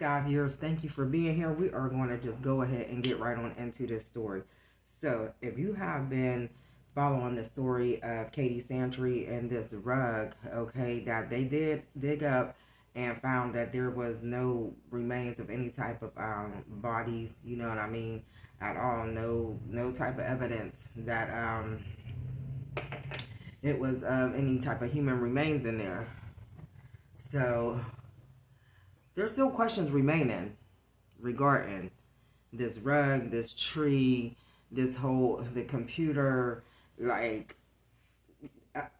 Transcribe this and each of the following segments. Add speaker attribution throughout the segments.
Speaker 1: Sky viewers, thank you for being here. We are going to just go ahead and get right on into this story. So, if you have been following the story of Katie Santry and this rug, okay, that they did dig up and found that there was no remains of any type of bodies, you know what I mean, at all. No type of evidence that it was any type of human remains in there. So there's still questions remaining regarding this rug, this tree, the computer, like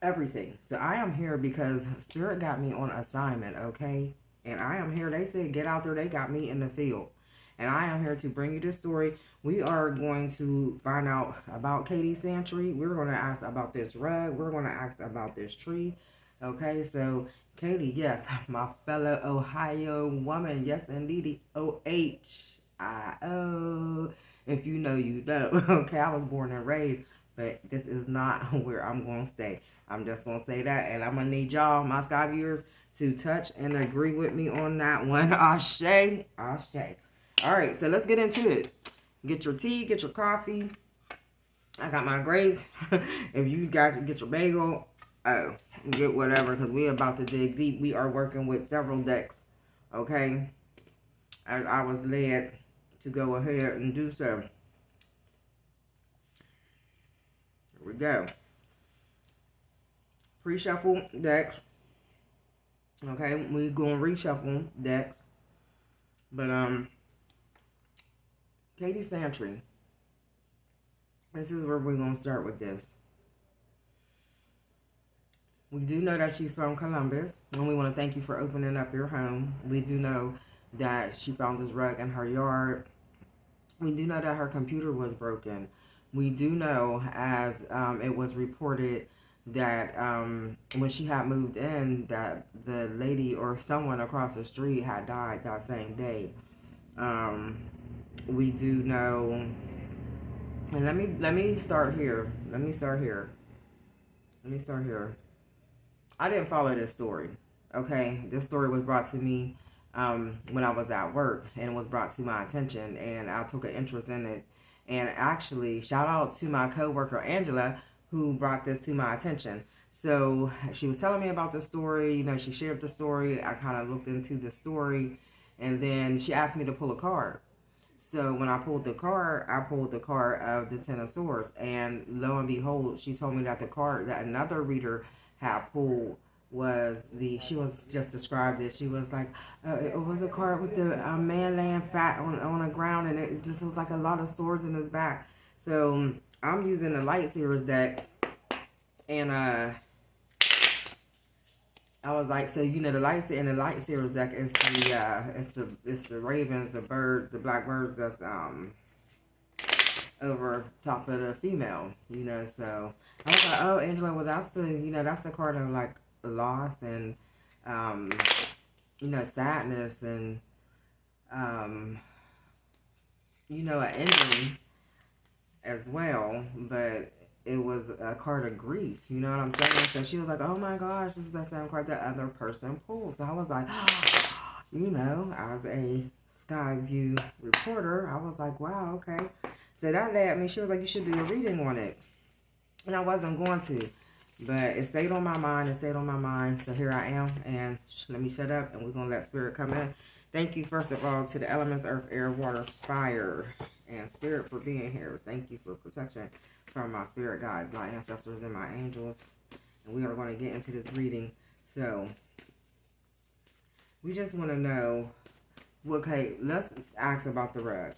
Speaker 1: everything. So I am here because Spirit got me on assignment, okay? And I am here. They said get out there. They got me in the field. And I am here to bring you this story. We are going to find out about Katie Santry. We're going to ask about this rug. We're going to ask about this tree. Okay, so Katie, yes, my fellow Ohio woman. Yes, indeed. Ohio. If you know, you know. Okay, I was born and raised, but this is not where I'm going to stay. I'm just going to say that, and I'm going to need y'all, my sky viewers, to touch and agree with me on that one. Ashe. Ashe. All right, so let's get into it. Get your tea, get your coffee. I got my grapes. If you got to get your bagel, get whatever, because we're about to dig deep. We are working with several decks, okay? As I was led to go ahead and do so. Here we go. Pre-shuffle decks. Okay, we're going to reshuffle decks. But, Katie Santry. This is where we're going to start with this. We do know that she's from Columbus, and we want to thank you for opening up your home. We do know that she found this rug in her yard. We do know that her computer was broken. We do know, as it was reported, that when she had moved in, that the lady or someone across the street had died that same day. We do know, and let me start here. I didn't follow this story. Okay, this story was brought to me when I was at work, and it was brought to my attention, and I took an interest in it. And actually, shout out to my coworker Angela, who brought this to my attention. So she was telling me about the story. You know, she shared the story. I kind of looked into the story, and then she asked me to pull a card. So when I pulled the card of the Ten of Swords, and lo and behold, she told me that the card that another reader had pulled was she was just described it. She was like, it was a card with the man laying fat on the ground, and it just was like a lot of swords in his back. So I'm using the Light Seers deck, and I was like, so you know, the Light Seers deck is it's the ravens, the birds, the black birds that's over top of the female, you know. So I was like, oh, Angela, well that's the card of like loss and you know, sadness and you know, an ending as well, but it was a card of grief, you know what I'm saying? So she was like, oh my gosh, this is the same card that other person pulled. So I was like, you know, as a Skyview reporter, I was like, wow, okay. So that led me, she was like, you should do a reading on it. And I wasn't going to, but it stayed on my mind, So here I am, and let me shut up, and we're going to let Spirit come in. Thank you, first of all, to the elements, earth, air, water, fire, and Spirit for being here. Thank you for protection from my spirit guides, my ancestors, and my angels. And we are going to get into this reading. So, we just want to know, okay, let's ask about the rug.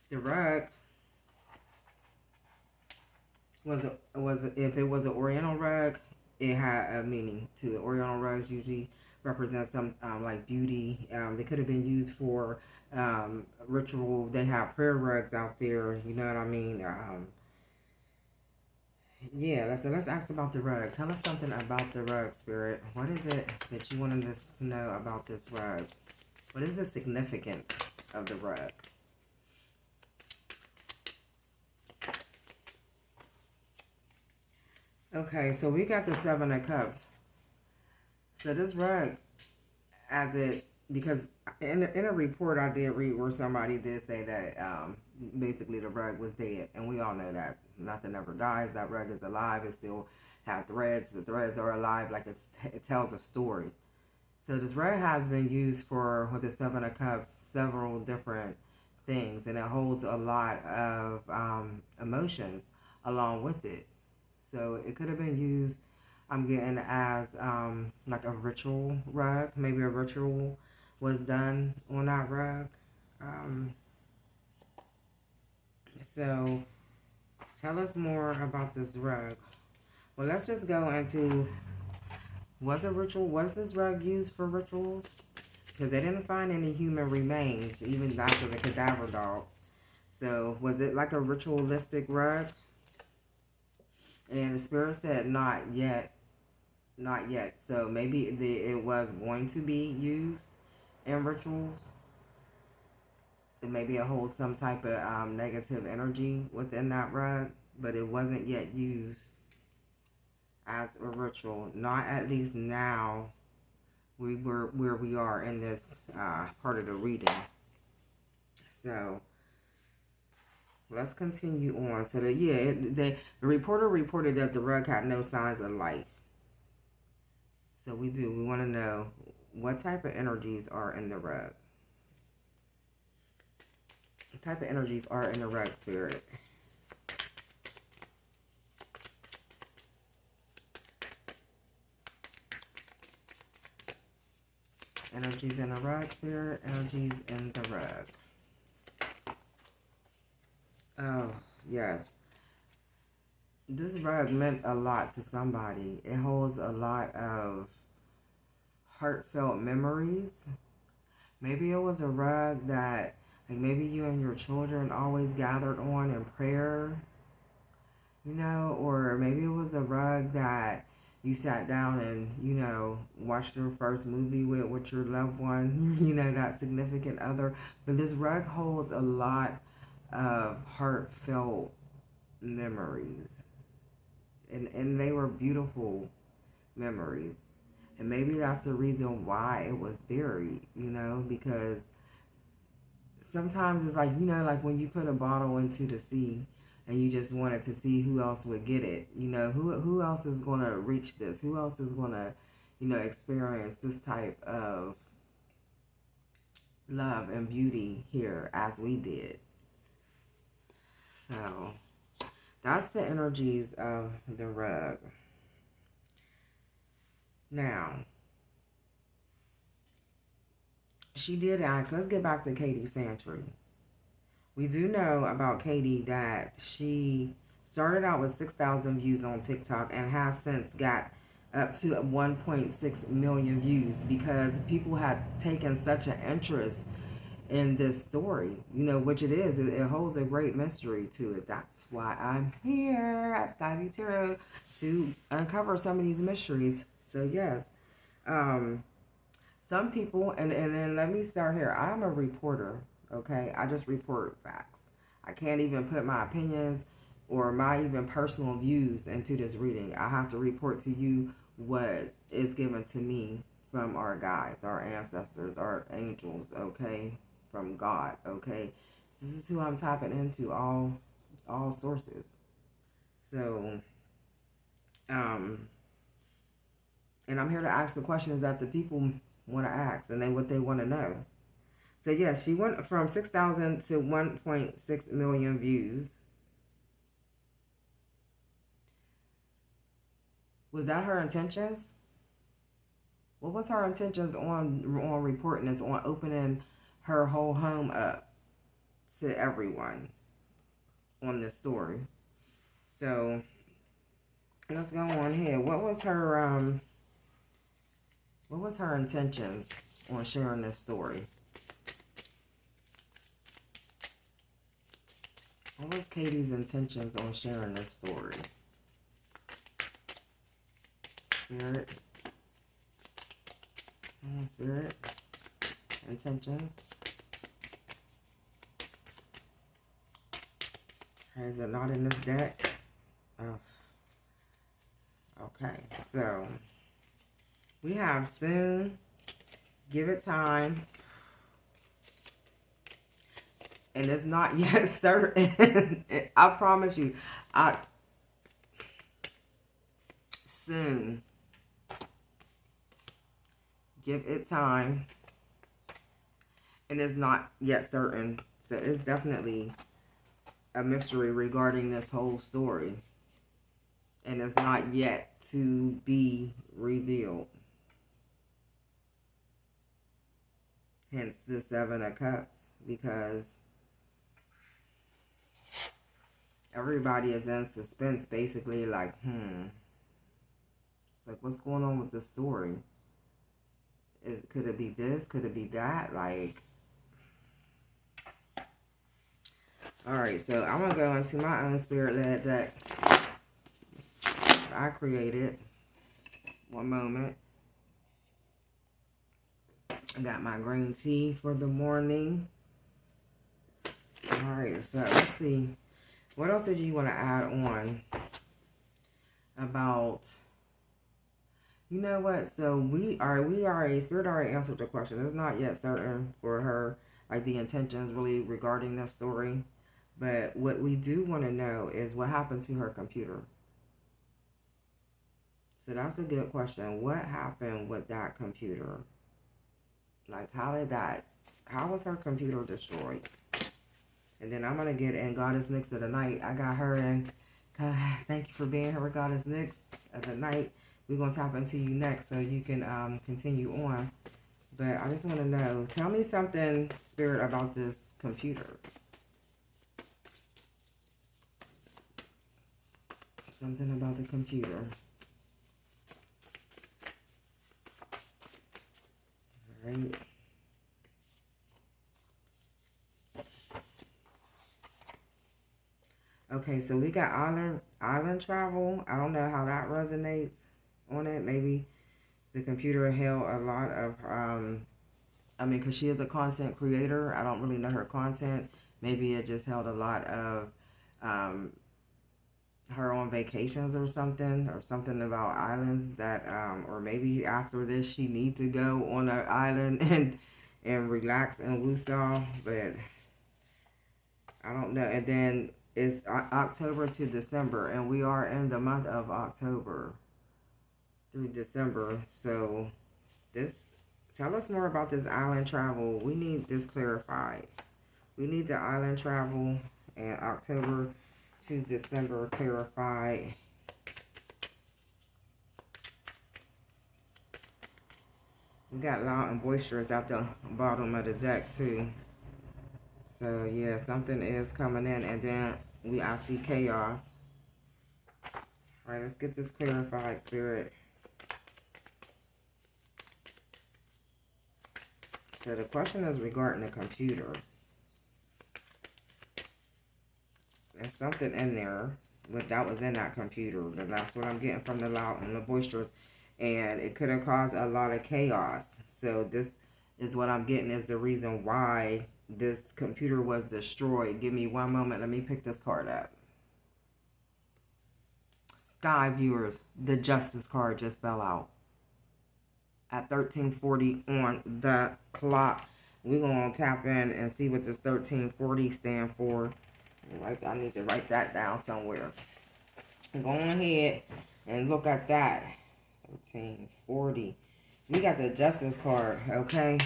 Speaker 1: The rug if it was an Oriental rug, it had a meaning to it. Oriental rugs usually represent some like beauty. They could have been used for ritual. They have prayer rugs out there. You know what I mean? Yeah. Let's ask about the rug. Tell us something about the rug, Spirit. What is it that you wanted us to know about this rug? What is the significance of the rug? Okay, so we got the Seven of Cups. So this rug, as it because in a report I did read where somebody did say that basically the rug was dead, and we all know that nothing ever dies. That rug is alive. It still have threads. The threads are alive. Like it tells a story. So this rug has been used for, with the Seven of Cups, several different things, and it holds a lot of emotions along with it. So it could have been used, I'm getting, as like a ritual rug. Maybe a ritual was done on that rug. Um, so tell us more about this rug. Well, let's just go into, was this rug used for rituals? Because they didn't find any human remains, even after the cadaver dogs. So was it like a ritualistic rug? And the spirit said not yet, not yet. So maybe it was going to be used in rituals. And maybe it holds some type of negative energy within that rug, but it wasn't yet used as a ritual. Not at least now we were where we are in this part of the reading. So let's continue on. So the reporter reported that the rug had no signs of life. So we want to know what type of energies are in the rug. What type of energies are in the rug, spirit? Energies in the rug, spirit. Energies in the rug. Oh, yes. This rug meant a lot to somebody. It holds a lot of heartfelt memories. Maybe it was a rug that, like, maybe you and your children always gathered on in prayer, you know, or maybe it was a rug that you sat down and, you know, watched your first movie with your loved one, you know, that significant other. But this rug holds a lot of heartfelt memories. And they were beautiful memories. And maybe that's the reason why it was buried, you know, because sometimes it's like, you know, like when you put a bottle into the sea and you just wanted to see who else would get it, you know, who else is going to reach this? Who else is going to, you know, experience this type of love and beauty here as we did? So that's the energies of the rug. Now, she did ask, let's get back to Katie Santry. We do know about Katie that she started out with 6,000 views on TikTok and has since got up to 1.6 million views because people had taken such an interest in this story, you know, which it is. It holds a great mystery to it. That's why I'm here at Sky Tarot, to uncover some of these mysteries. So yes, some people, and then let me start here. I'm a reporter, okay? I just report facts. I can't even put my opinions or my even personal views into this reading. I have to report to you what is given to me from our guides, our ancestors, our angels, okay? From God, okay? This is who I'm tapping into, all sources. So, and I'm here to ask the questions that the people want to ask and then what they want to know. So yes, she went from 6,000 to 1.6 million views. Was that her intentions? What was her intentions on reporting this, on opening her whole home up to everyone on this story? So let's go on here. What was her intentions on sharing this story? What was Katie's intentions on sharing this story? Spirit. Spirit. Intentions. Is it not in this deck? Oh. Okay, so we have soon, Give it time. And it's not yet certain. I promise you. Soon. Give it time. And it's not yet certain. So it's definitely a mystery regarding this whole story. And it's not yet to be revealed. Hence the Seven of Cups. Because everybody is in suspense, basically, like, It's like, what's going on with this story? Could it be this? Could it be that? Like, alright, so I'm going to go into my own spirit-led deck I created. One moment. I got my green tea for the morning. Alright, so let's see. What else did you want to add on about... You know what? So we already, Spirit already answered the question. It's not yet certain for her, like the intentions really regarding this story. But what we do want to know is what happened to her computer. So that's a good question. What happened with that computer? Like, how was her computer destroyed? And then I'm going to get in Goddess Nyx of the Night. I got her in. Thank you for being here with Goddess Nyx of the Night. We're going to tap into you next so you can continue on. But I just want to know, tell me something, Spirit, about this computer. Something about the computer. All right. Okay, so we got island travel. I don't know how that resonates on it. Maybe the computer held a lot of, because she is a content creator. I don't really know her content. Maybe it just held a lot of her on vacations or something about islands that, or maybe after this she needs to go on an island and relax in Wusaw, but I don't know. And then it's October to December, and we are in the month of October through December. So tell us more about this island travel. We need this clarified. We need the island travel and October to December clarified. We got loud and boisterous at the bottom of the deck too. So yeah, something is coming in, and then I see chaos. All right, let's get this clarified, Spirit. So the question is regarding the computer. There's something in there that was in that computer. That's what I'm getting from the loud and the boisterous. And it could have caused a lot of chaos. So this is what I'm getting is the reason why this computer was destroyed. Give me one moment. Let me pick this card up. Sky viewers, the Justice card just fell out. At 13:40 on the clock. We're going to tap in and see what this 13:40 stand for. I need to write that down somewhere. Go ahead and look at that. 13:40. We got the Justice card, okay?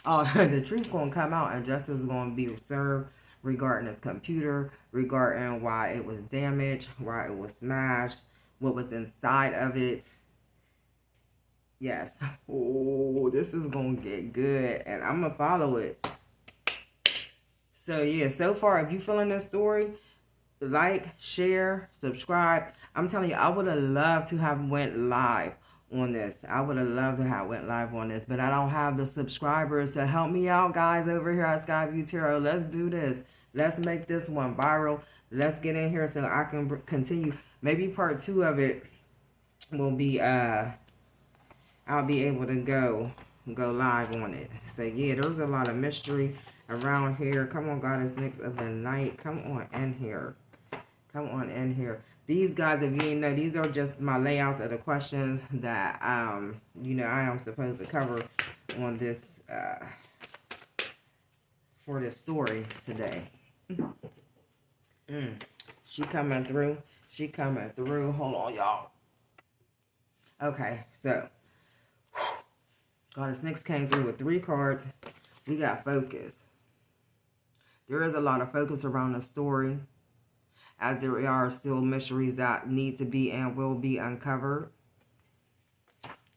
Speaker 1: The truth going to come out, and justice is going to be served regarding this computer, regarding why it was damaged, why it was smashed, what was inside of it. Yes. Oh, this is going to get good, and I'm going to follow it. So, yeah, so far, if you feeling this story, like, share, subscribe. I'm telling you, I would have loved to have went live on this. I would have loved to have went live on this, but I don't have the subscribers to help me out, guys, over here at Skyview Tarot. Let's do this. Let's make this one viral. Let's get in here so I can continue. Maybe part 2 of it will be, I'll be able to go live on it. So, yeah, there's a lot of mystery around here. Come on, Goddess Nyx of the Night. Come on in here. Come on in here. These guys, if you didn't know, these are just my layouts of the questions that, I am supposed to cover on this for this story today. She coming through. She coming through. Hold on, y'all. Okay, so Goddess Nyx came through with 3 cards. We got focus. There is a lot of focus around the story, as there are still mysteries that need to be and will be uncovered.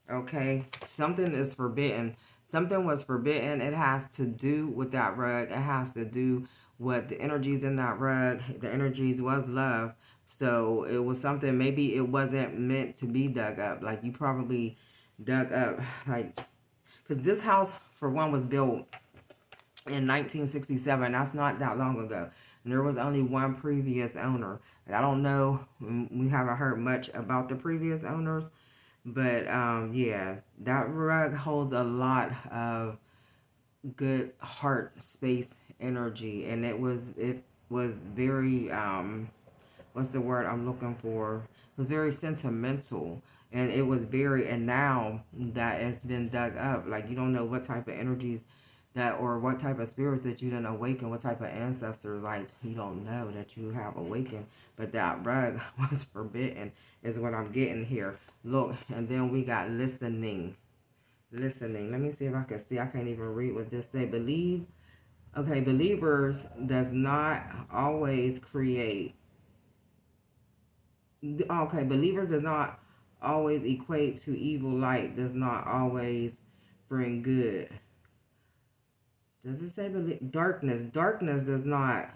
Speaker 1: Okay, something is forbidden. Something was forbidden. It has to do with that rug. It has to do with the energies in that rug. The energies was love. So it was something, maybe it wasn't meant to be dug up. Like, you probably dug up, like, because this house, for one, was built in 1967. That's not that long ago. And there was only one previous owner. I don't know. We haven't heard much about the previous owners. But yeah, that rug holds a lot of good heart space energy, and it was very what's the word I'm looking for? It was very sentimental, and it was very, and now that it's been dug up, like, you don't know what type of energies that, or what type of spirits that you didn't awaken, what type of ancestors, like, you don't know that you have awakened. But that rug was forbidden is what I'm getting here. Look, and then we got listening. Listening. Let me see if I can see. I can't even read what this say. Believe. Okay, believers does not always create. Okay, believers does not always equate to evil. Light does not always bring good. Does it say darkness? Darkness does not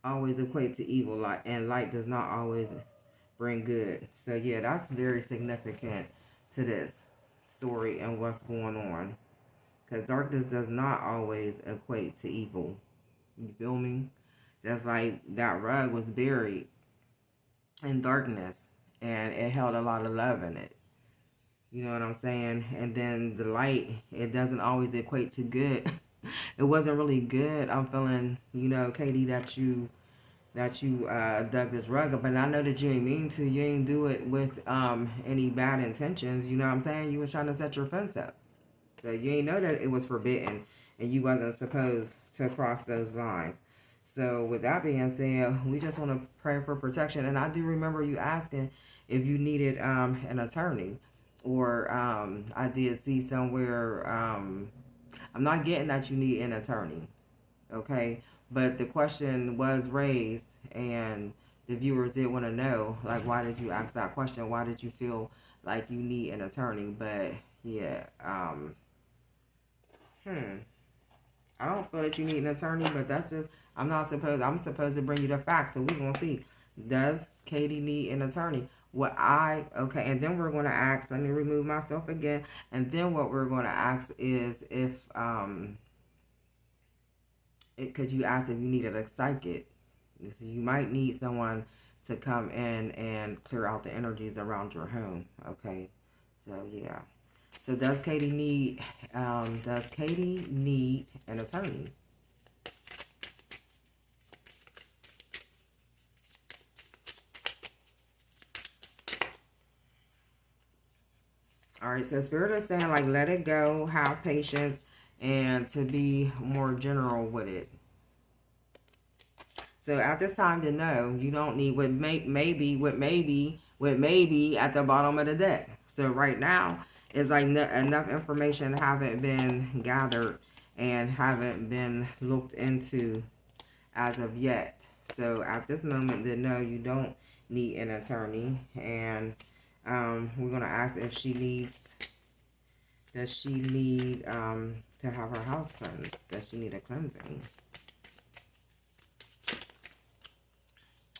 Speaker 1: always equate to evil, light, and light does not always bring good. So yeah, that's very significant to this story and what's going on. Because darkness does not always equate to evil. You feel me? Just like that rug was buried in darkness, and it held a lot of love in it. You know what I'm saying? And then the light, it doesn't always equate to good. It wasn't really good. I'm feeling, you know, Katie, that you dug this rug up, and I know that you ain't mean to. You ain't do it with any bad intentions. You know what I'm saying? You was trying to set your fence up, so you ain't know that it was forbidden, and you wasn't supposed to cross those lines. So with that being said, we just want to pray for protection. And I do remember you asking if you needed an attorney, or I did see somewhere. I'm not getting that you need an attorney, okay? But the question was raised, and the viewers did want to know, like, why did you ask that question? Why did you feel like you need an attorney? But yeah, I don't feel that you need an attorney, but that's just, I'm supposed to bring you the facts, so we're going to see. Does Katie need an attorney? Okay, and then we're going to ask, let me remove myself again, and then what we're going to ask is if, could you ask if you needed a psychic? You might need someone to come in and clear out the energies around your home, okay? So, yeah. So does Katie need an attorney? All right, so Spirit is saying, like, let it go, have patience, and to be more general with it. So at this time to know, you don't need what maybe at the bottom of the deck. So right now, it's like enough information haven't been gathered and haven't been looked into as of yet. So at this moment, to know you don't need an attorney, and we're gonna ask if she needs. Does she need to have her house cleansed? Does she need a cleansing?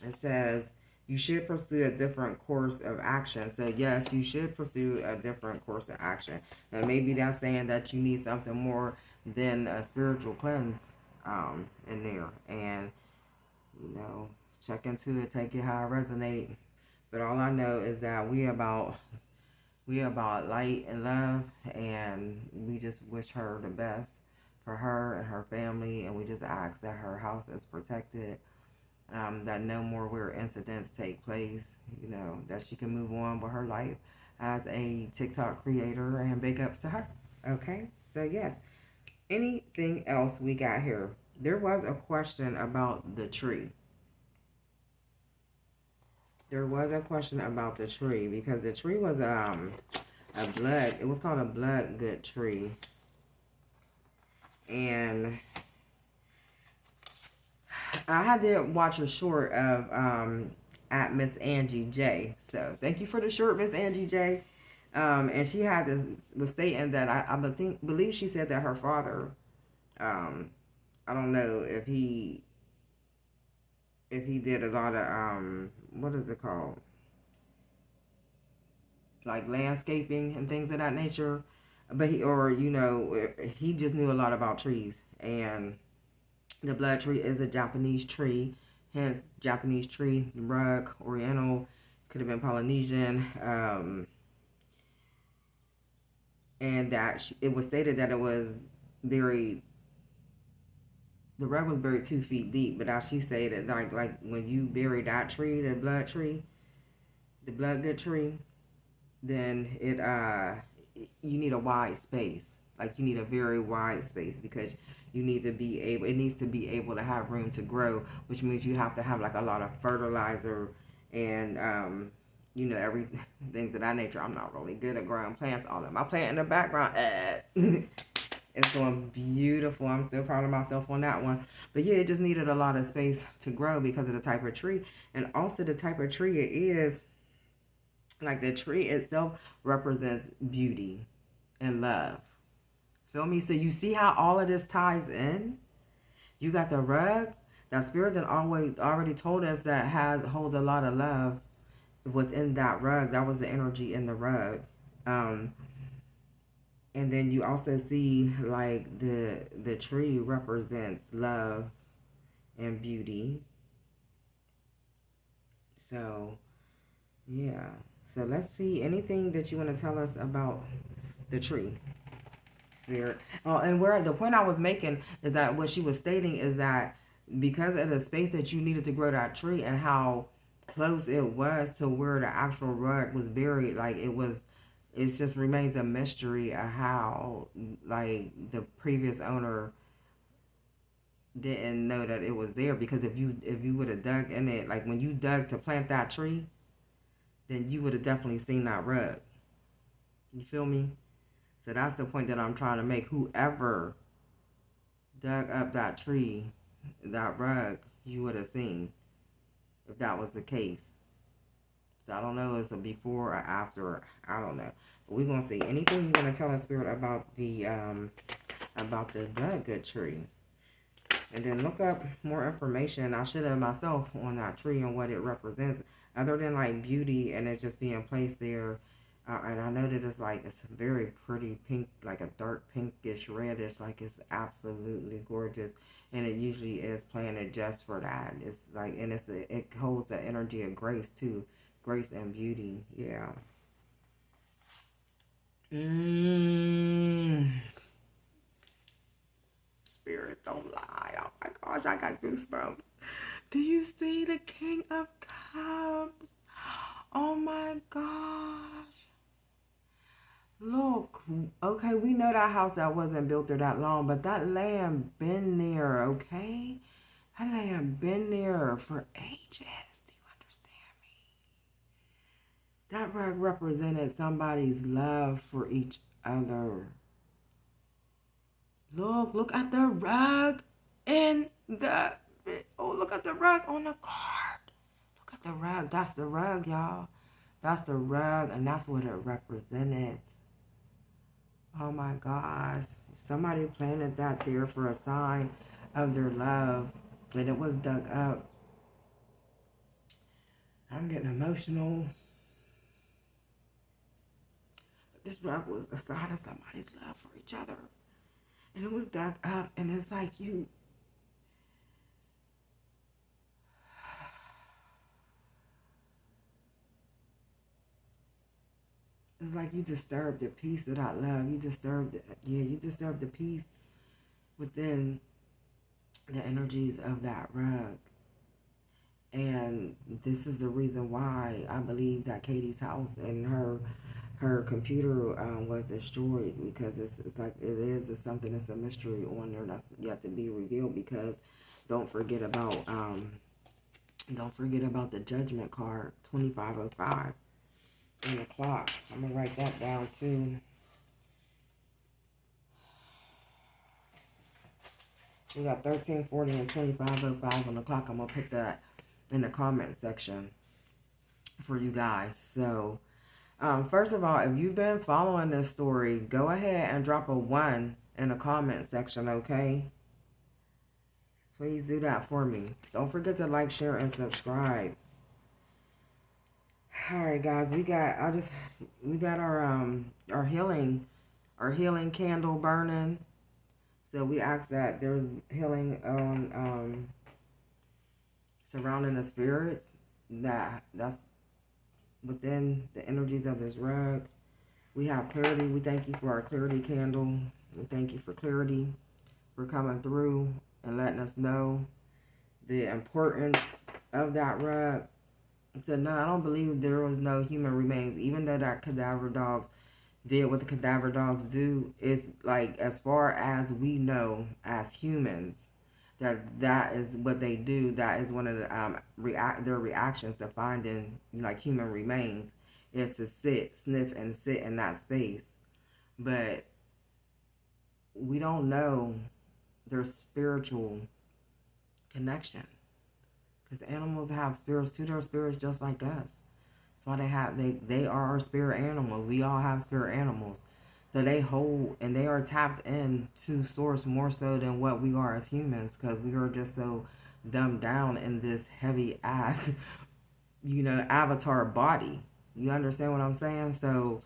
Speaker 1: It says you should pursue a different course of action. So yes, you should pursue a different course of action. Now maybe that's saying that you need something more than a spiritual cleanse in there. And, you know, check into it, take it how it resonates. But all I know is that we about light and love, and we just wish her the best for her and her family, and we just ask that her house is protected, that no more weird incidents take place, you know, that she can move on with her life as a TikTok creator, and big ups to her. Okay, So yes. Anything else we got here? There was a question about the tree. There was a question about the tree because the tree was a blood. It was called a blood good tree, and I had to watch a short of at Miss Angie J. So thank you for the short, Miss Angie J. And she had this was stating that believe she said that her father, um, I don't know if he did a lot of what is it called, like landscaping and things of that nature, but he just knew a lot about trees. And the blood tree is a Japanese tree, hence Japanese tree rug, Oriental, could have been Polynesian. And that it was stated that it was buried, the rug was buried 2 feet deep, but as she stated, like when you bury that tree, the blood good tree, then you need a wide space. Like you need a very wide space because you need to be able it needs to be able to have room to grow, which means you have to have like a lot of fertilizer and every things of that nature. I'm not really good at growing plants. All of my plant in the background, it's going beautiful. I'm still proud of myself on that one. But yeah, it just needed a lot of space to grow because of the type of tree and also the type of tree it is. Like the tree itself represents beauty and love. Feel me? So you see how all of this ties in? You got the rug. That spirit that already told us that holds a lot of love within that rug. That was the energy in the rug. Um, and then you also see like the tree represents love and beauty. So yeah. So let's see anything that you want to tell us about the tree, spirit. Oh, and where the point I was making is that what she was stating is that because of the space that you needed to grow that tree and how close it was to where the actual rug was buried, like it just remains a mystery of how like the previous owner didn't know that it was there, because if you would have dug in it, like when you dug to plant that tree, then you would have definitely seen that rug. You feel me? So that's the point that I'm trying to make. Whoever dug up that tree, that rug, you would have seen if that was the case. So I don't know if it's a before or after. I don't know. But we're gonna see. Anything you want to tell us, spirit, about the blood good tree? And then look up more information. I should have myself on that tree and what it represents, other than like beauty and it just being placed there. And I know that it's very pretty pink, like a dark pinkish reddish, like it's absolutely gorgeous. And it usually is planted just for that. It's like, and it holds the energy of grace too, grace and beauty. Yeah. Spirit, don't lie. Oh my gosh, I got goosebumps. Do you see the King of Cups? Oh my gosh. Look, okay, we know that house that wasn't built there that long, but that land been there, okay? That land been there for ages. Do you understand me? That rug represented somebody's love for each other. Look at the rug in the. Oh, look at the rug on the card. Look at the rug. That's the rug, y'all. That's the rug, and that's what it represented. Oh my gosh. Somebody planted that there for a sign of their love, and it was dug up. I'm getting emotional. This rug was a sign of somebody's love for each other. And it was dug up, and it's like it's like you disturbed the peace of that love. You disturbed the peace within the energies of that rug. And this is the reason why I believe that Katie's house and her computer was destroyed, because it's like it's something that's a mystery on there that's yet to be revealed. Because don't forget about the judgment card 2505 and the clock. I'm gonna write that down too. We got 1340 and 2505 on the clock. I'm gonna put that in the comment section for you guys. So first of all, if you've been following this story, go ahead and drop a 1 in the comment section, okay? Please do that for me. Don't forget to like, share, and subscribe. All right, guys, we got our healing candle burning. So we ask that there's healing on surrounding the spirits that's within the energies of this rug. We have clarity. We thank you for our clarity candle. We thank you for clarity, for coming through and letting us know the importance of that rug. So no, I don't believe there was no human remains, even though that cadaver dogs did what the cadaver dogs do. It's like, as far as we know as humans, that is what they do. That is one of the their reactions to finding like human remains, is to sniff and sit in that space. But we don't know their spiritual connection, because animals have spirits too. They're spirits just like us. That's why they are our spirit animals. We all have spirit animals. So they hold and they are tapped in to source more so than what we are as humans, because we are just so dumbed down in this heavy ass, avatar body. You understand what I'm saying? So,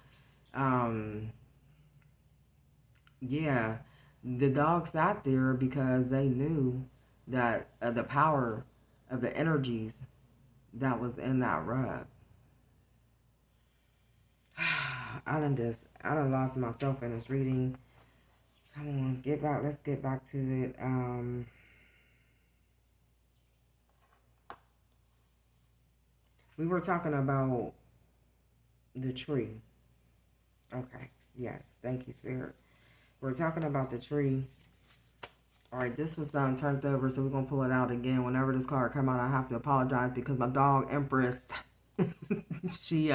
Speaker 1: yeah, the dog sat there because they knew that the power of the energies that was in that rug. I done lost myself in this reading. Come on, let's get back to it. We were talking about the tree. Okay, yes, thank you, Spirit. We're talking about the tree. All right, this was turned over, so we're going to pull it out again. Whenever this card come out, I have to apologize because my dog, Empress, she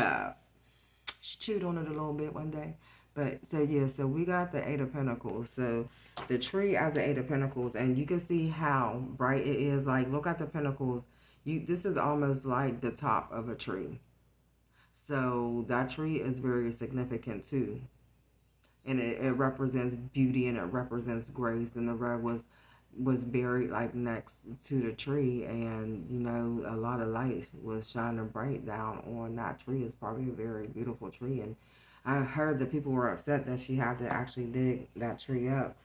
Speaker 1: chewed on it a little bit one day. But so yeah, so we got the Eight of Pentacles. So the tree as the Eight of Pentacles, and you can see how bright it is. Like, look at the pentacles. This is almost like the top of a tree. So that tree is very significant too. And it represents beauty, and it represents grace. And the rug was buried like next to the tree, and a lot of light was shining bright down on that tree. It's probably a very beautiful tree. And I heard that people were upset that she had to actually dig that tree up.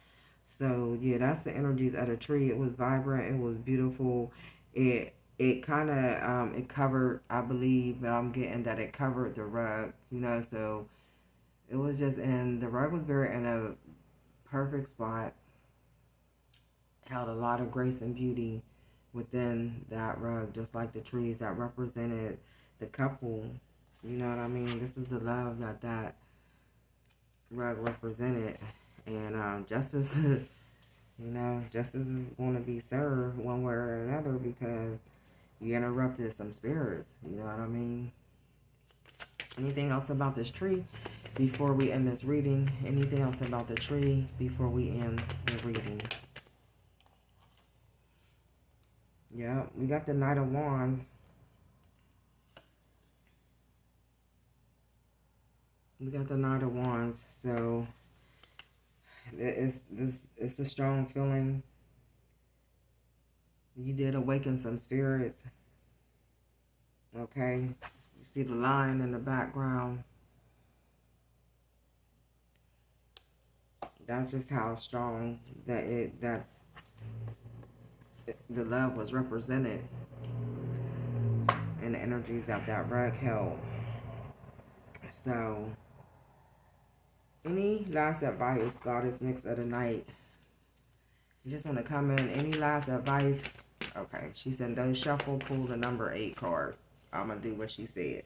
Speaker 1: So yeah, that's the energies of the tree. It was vibrant, it was beautiful. It kind of it covered, I believe that I'm getting that it covered the rug, so it was just, and the rug was buried in a perfect spot. Held a lot of grace and beauty within that rug, just like the trees that represented the couple. You know what I mean? This is the love that rug represented. And justice, justice is going to be served one way or another, because you interrupted some spirits. You know what I mean? Anything else about this tree before we end this reading? Anything else about the tree before we end the reading? Yeah, we got the Knight of Wands. We got the Knight of Wands. So it's a strong feeling. You did awaken some spirits. Okay. You see the lion in the background. That's just how strong that the love was represented, and the energies that rug held. So, any last advice, Goddess Nyx of the Night? You just want to comment. Any last advice? Okay, she said, don't shuffle, pull the number 8 card. I'm going to do what she said.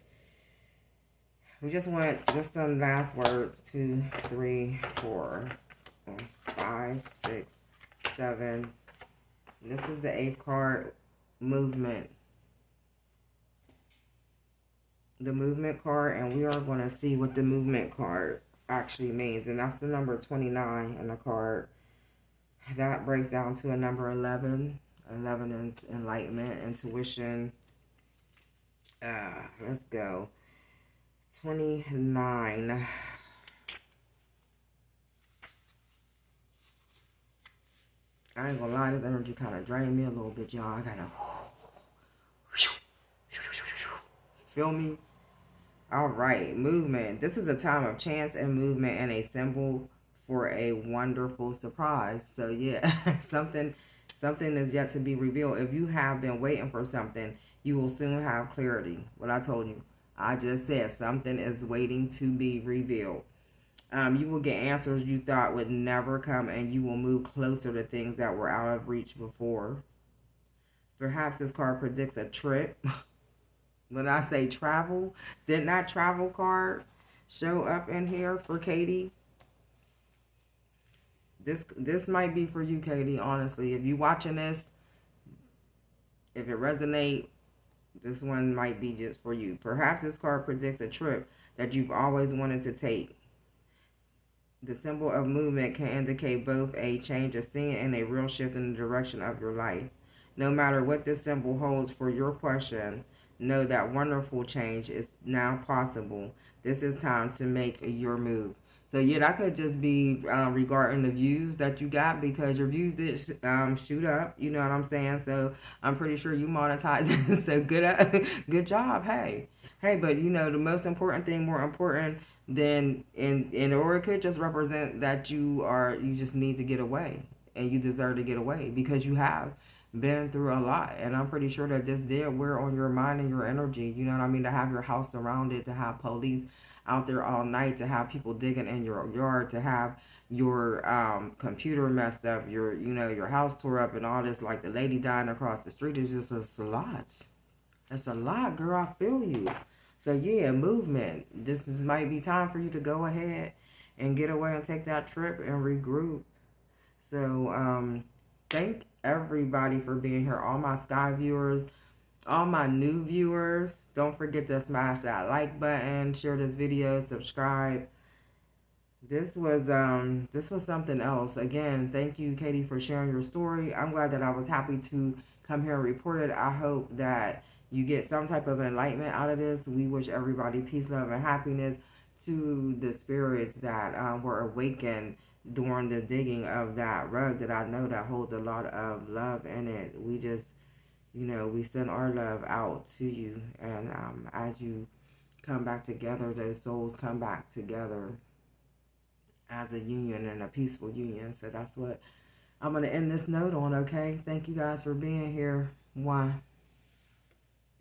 Speaker 1: We just want just some last words. 2, 3, 4, 5, 6, 7. This is the 8th card, movement. The movement card, and we are going to see what the movement card actually means. And that's the number 29 in the card. That breaks down to a number 11. 11 is enlightenment, intuition. Let's go. 29. I ain't gonna lie, this energy kind of drained me a little bit, y'all. I gotta feel me. All right, movement. This is a time of chance and movement, and a symbol for a wonderful surprise. So yeah, something is yet to be revealed. If you have been waiting for something, you will soon have clarity. What I told you, I just said something is waiting to be revealed. You will get answers you thought would never come, and you will move closer to things that were out of reach before. Perhaps this card predicts a trip. When I say travel, did not travel card show up in here for Katie? This might be for you, Katie, honestly. If you watching this, if it resonates, this one might be just for you. Perhaps this card predicts a trip that you've always wanted to take. The symbol of movement can indicate both a change of scene and a real shift in the direction of your life. No matter what this symbol holds for your question, know that wonderful change is now possible. This is time to make your move. So yeah, that could just be regarding the views that you got, because your views did shoot up. You know what I'm saying? So I'm pretty sure you monetized. So good job. Hey, but you know the most important thing, more important than or it could just represent that you just need to get away, and you deserve to get away because you have been through a lot. And I'm pretty sure that this did wear on your mind and your energy. You know what I mean? To have your house surrounded, to have police out there all night, to have people digging in your yard, to have your computer messed up, your house tore up, and all this, like the lady dying across the street, is just a lot. It's a lot, girl. I feel you. So yeah, movement. Might be time for you to go ahead and get away and take that trip and regroup. So thank everybody for being here. All my Sky viewers, all my new viewers. Don't forget to smash that like button, share this video, subscribe. This was something else. Again, thank you, Katie, for sharing your story. I'm glad that I was happy to come here and report it. I hope that you get some type of enlightenment out of this. We wish everybody peace, love, and happiness, to the spirits that were awakened during the digging of that rug that I know that holds a lot of love in it. We just, we send our love out to you. And as you come back together, those souls come back together as a union, and a peaceful union. So that's what I'm going to end this note on, okay? Thank you guys for being here. One.